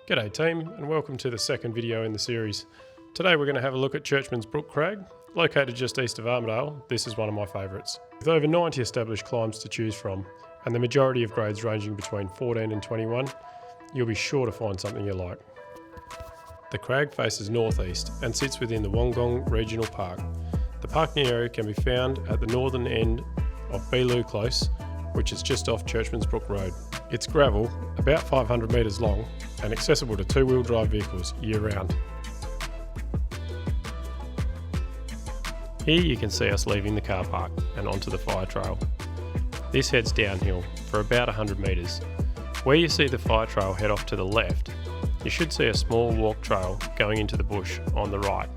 G'day team, and welcome to the second video in the series. Today we're going to have a look at Churchman's Brook Crag. Located just east of Armadale, this is one of my favourites. With over 90 established climbs to choose from, and the majority of grades ranging between 14 and 21, you'll be sure to find something you like. The crag faces northeast and sits within the Wollongong Regional Park. The parking area can be found at the northern end of Beeloo Close, which is just off Churchman's Brook Road. It's gravel, about 500 metres long, and accessible to two-wheel drive vehicles year-round. Here you can see us leaving the car park and onto the fire trail. This heads downhill for about 100 metres. Where you see the fire trail head off to the left, you should see a small walk trail going into the bush on the right.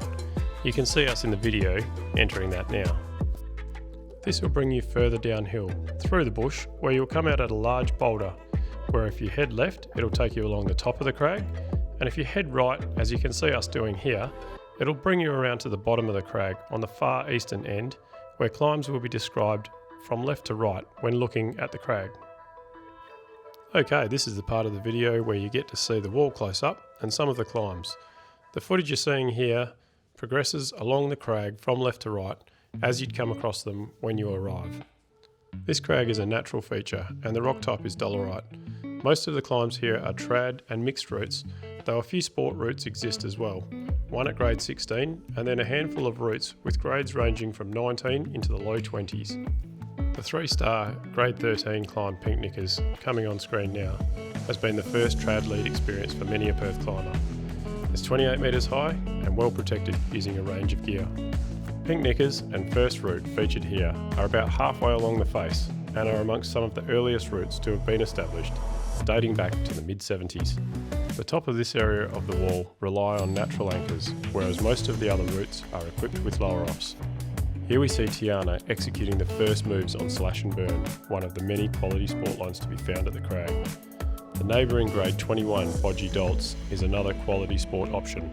You can see us in the video entering that now. This will bring you further downhill, through the bush, where you'll come out at a large boulder, where if you head left, it'll take you along the top of the crag, and if you head right, as you can see us doing here, it'll bring you around to the bottom of the crag on the far eastern end, where climbs will be described from left to right when looking at the crag. Okay, this is the part of the video where you get to see the wall close up and some of the climbs. The footage you're seeing here progresses along the crag from left to right, as you'd come across them when you arrive. This crag is a natural feature and the rock type is dolerite. Most of the climbs here are trad and mixed routes, though a few sport routes exist as well, one at grade 16 and then a handful of routes with grades ranging from 19 into the low 20s. The 3-star grade 13 climb Pink Knickers, coming on screen now, has been the first trad lead experience for many a Perth climber. It's 28 metres high and well protected using a range of gear. Pink Knickers and first route featured here are about halfway along the face and are amongst some of the earliest routes to have been established, dating back to the mid-70s. The top of this area of the wall rely on natural anchors, whereas most of the other routes are equipped with lower-offs. Here we see Tiana executing the first moves on Slash and Burn, one of the many quality sport lines to be found at the crag. The neighbouring grade 21 Bodgy Dolts is another quality sport option.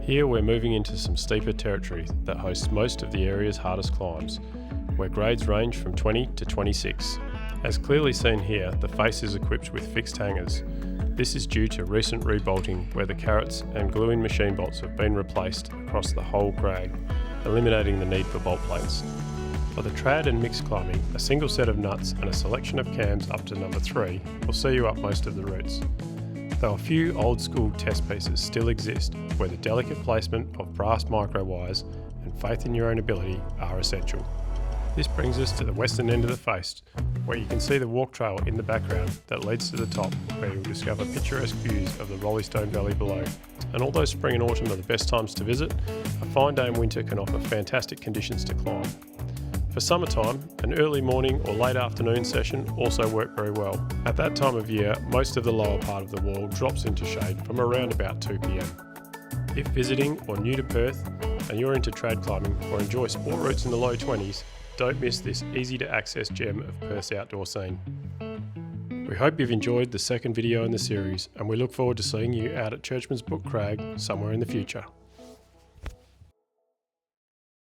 Here we're moving into some steeper territory that hosts most of the area's hardest climbs, where grades range from 20 to 26. As clearly seen here, the face is equipped with fixed hangers. This is due to recent rebolting where the carrots and glue-in machine bolts have been replaced across the whole crag, eliminating the need for bolt plates. For the trad and mixed climbing, a single set of nuts and a selection of cams up to number 3 will see you up most of the routes. Though a few old school test pieces still exist where the delicate placement of brass micro wires and faith in your own ability are essential. This brings us to the western end of the face, where you can see the walk trail in the background that leads to the top, where you'll discover picturesque views of the Roleystone Valley below. And although spring and autumn are the best times to visit, a fine day in winter can offer fantastic conditions to climb. For summertime, an early morning or late afternoon session also work very well. At that time of year, most of the lower part of the wall drops into shade from around about 2 PM. If visiting or new to Perth and you're into trad climbing or enjoy sport routes in the low 20s, don't miss this easy to access gem of Perth's outdoor scene. We hope you've enjoyed the second video in the series, and we look forward to seeing you out at Churchman's Brook Crag somewhere in the future.